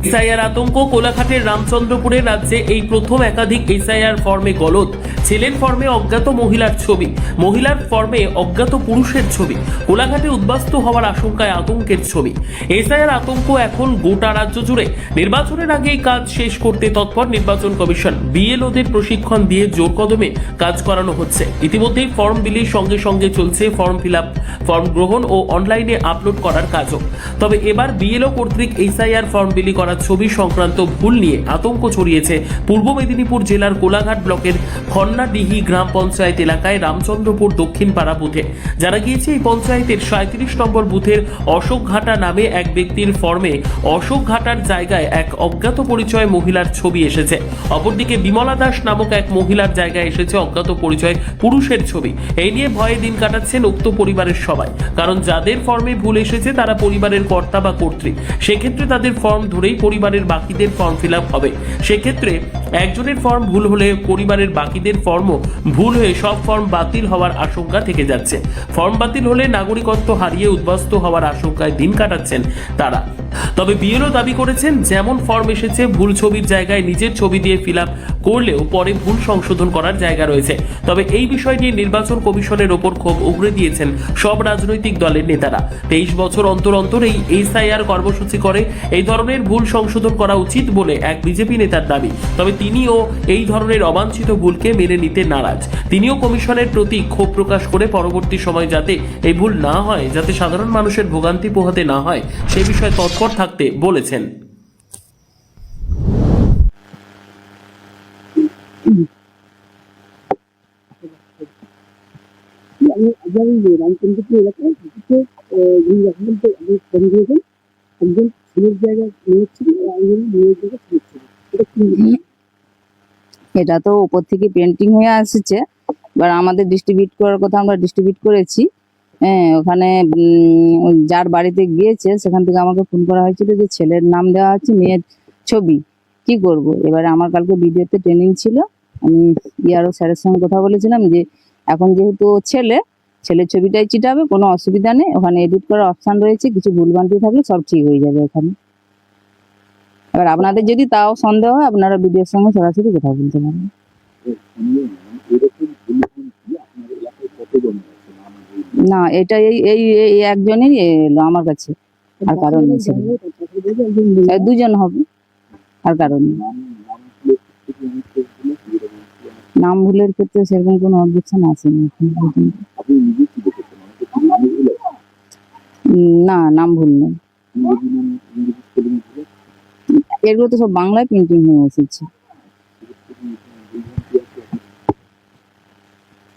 SIR আতঙ্ক। কোলাঘাটের রামচন্দ্রপুরে রাজ্যে এই প্রথম একাধিক এসআইআর ফর্মে গলদ। ছেলের ফর্মে অজ্ঞাত মহিলার ছবি, মহিলার ফর্মে অজ্ঞাত পুরুষের ছবি। কোলাঘাটে উদ্বাস্তু হওয়ার আশঙ্কায় আতঙ্কের ছবি। এসআইআর আতঙ্ক এখন গোটা রাজ্য জুড়ে। নির্বাচনের আগেই কাজ শেষ করতে তৎপর নির্বাচন কমিশন। বিএলওদের প্রশিক্ষণ দিয়ে জোর কদমে কাজ করানো হচ্ছে। ইতিমধ্যেই ফর্ম বিলির সঙ্গে সঙ্গে চলছে ফর্ম ফিল আপ, ফর্ম গ্রহণ ও অনলাইনে আপলোড করার কাজও। তবে এবার বিএলও কর্তৃক এসআইআর ফর্ম বিলি করা ছবি সংক্রান্ত ভুল নিয়ে আতঙ্ক ছড়িয়েছে পূর্ব মেদিনীপুর জেলার কোলাঘাট ব্লকের খন্নাডিহি গ্রাম পঞ্চায়েত এলাকায় রামচন্দ্রপুর দক্ষিণ পাড়া বুথে। জানা গিয়েছে এই পঞ্চায়েতের 37 নম্বর বুথের অশোকঘাটা নামে এক ব্যক্তির ফর্মে অশোকঘাটার জায়গায় এক অজ্ঞাত পরিচয় মহিলার ছবি এসেছে। অপরদিকে বিমলা দাস নামক এক মহিলার জায়গায় এসেছে অজ্ঞাত পরিচয় পুরুষের ছবি। এই নিয়ে ভয়ে দিন কাটাচ্ছেন উক্ত পরিবারের সবাই। কারণ যাদের ফর্মে ভুল এসেছে তারা পরিবারের কর্তা বা কর্ত্রী। সেক্ষেত্রে তাদের ফর্ম ধরেই পরিবারের বাকিদের ফর্ম ফিল আপ হবে। সেক্ষেত্রে একজনের ফর্ম ভুল হলে পরিবারের বাকিদের ফর্মও ভুল হয়ে সব ফর্ম বাতিল হওয়ার আশঙ্কা থেকে যাচ্ছে। ফর্ম বাতিল হলে নাগরিকত্ব হারিয়ে উদ্বাস্তু হওয়ার আশঙ্কায় দিন কাটাচ্ছেন তারা। তবে বিএলও দাবি করেছেন, যেমন ফর্ম এসেছে ভুল ছবির জায়গায় নিজের ছবি দিয়ে ফিল আপ করলেও পরে ভুল সংশোধন করার জায়গা রয়েছে। তবে এই বিষয় নিয়ে নির্বাচন কমিশনের ওপর ক্ষোভ উগরে দিয়েছেন সব রাজনৈতিক দলের নেতারা। 23 বছর অন্তর অন্তর এই এসআইআর কর্মসূচি করে এই ধরনের ভুল সংশোধন করা উচিত বলে এক বিজেপি নেতার দাবি। তবে তিনিও এই ধরনের অবাঞ্ছিত ভুলকে মেনে নিতে নারাজ। তিনিও কমিশনের প্রতি ক্ষোভ প্রকাশ করে পরবর্তী সময় যাতে এই ভুল না হয়, যাতে সাধারণ মানুষের ভোগান্তি পোহাতে না হয়, সে বিষয়ে তৎপর থাকতে বলেছেন। আমি রামচন্দ্রপুর এলাকায় ফোন দিয়েছেন, একজন ছেলের জায়গায় মেয়ের ছিল, একজন মেয়ের জায়গায় ছেলের ছিল। এটা কি? এটা তো উপর থেকে পেন্টিং হয়ে আসছে। এবার আমাদের ডিস্ট্রিবিউট করার কথা আমরা ডিস্ট্রিবিউট করেছি। হ্যাঁ, ওখানে যার বাড়িতে গিয়েছে সেখান থেকে আমাকে ফোন করা হয়েছিল যে ছেলের নাম দেওয়া আছে, মেয়ের ছবি, কি করব। এবারে আমার কালকে ভিডিওতে ট্রেনিং ছিল, আমি ইয়ারও স্যারের সঙ্গে কথা বলেছিলাম যে এখন যেহেতু ছেলের ছবিটাই চিটাবে, কোনো অসুবিধা নেই। ওখানে এডিট করার অপশান রয়েছে, কিছু ভুলভ্রান্তি থাকলে সব ঠিক হয়ে যাবে ওখানে। এবার আপনাদের যদি তাও সন্দেহ হয় আপনারা ভিডিওর সঙ্গে সরাসরি কথা বলতে পারেন। না, এটা এই একজনই এলো আমার কাছে, আর কারণ নেই। দুজন হবে, আর কারণ নেই। নাম ভুলের ক্ষেত্রে সেরকম কোনো অবজেকশন আসেনি এখন পর্যন্ত। না, নাম ভুল নেই। এগুলো তো সব বাংলায় প্রিন্টিং হয়ে এসেছে।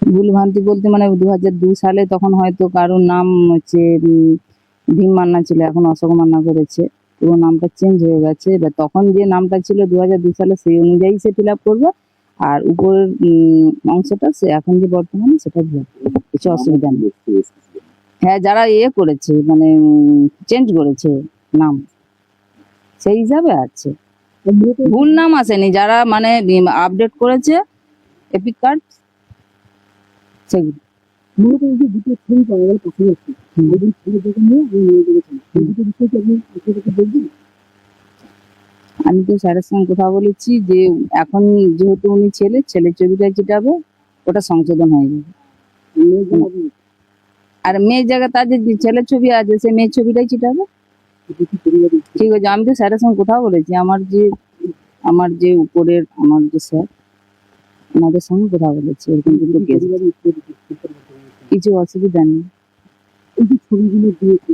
ভুল ভ্রান্তি বলতে মানে 2002 সালে তখন হয়তো কারোর নাম হচ্ছে ভীম মান্না ছিল, এখন অশোক মান্না করেছে, পুরো নামটা চেঞ্জ হয়ে গেছে। এবার তখন যে নামটা ছিল 2002 সালে সেই অনুযায়ী সে ফিল আপ করবে, আর উপরের অংশটা সে এখন যে বর্তমানে সেটা কিছু অসুবিধা নেই। হ্যাঁ, যারা করেছে মানে চেঞ্জ করেছে নাম, সেই হিসাবে আছে। ভুল নাম আসেনি, যারা মানে আপডেট করেছে এপিক কার্ড সেগুলো। মূলত এই যে দুটো ছবি পাওয়া গেল পাশাপাশি, ওদের ছেলের জায়গা নিয়ে আমি নিয়ে গেছিলাম, এই দুটো বিষয়টি আপনি আপনাদেরকে বলবেন? আমি তো স্যারের সঙ্গে কথা বলেছি যে এখন যেহেতু উনি ছেলের ছবিটা চিটাবে, ওটা সংশোধন হয়ে যাবে। আর মেয়ের জায়গায় তার যে ছেলের ছবি আছে সে মেয়ের ছবিটাই চিটাবে। ঠিক আছে, আমি তো স্যারের সঙ্গে কথা বলেছি, আমার যে উপরের আমার যে স্যার, ওনাদের সঙ্গে কথা বলেছি, এরকম কিছু অসুবিধা নেই। এই যে ছবিগুলো দিয়েছে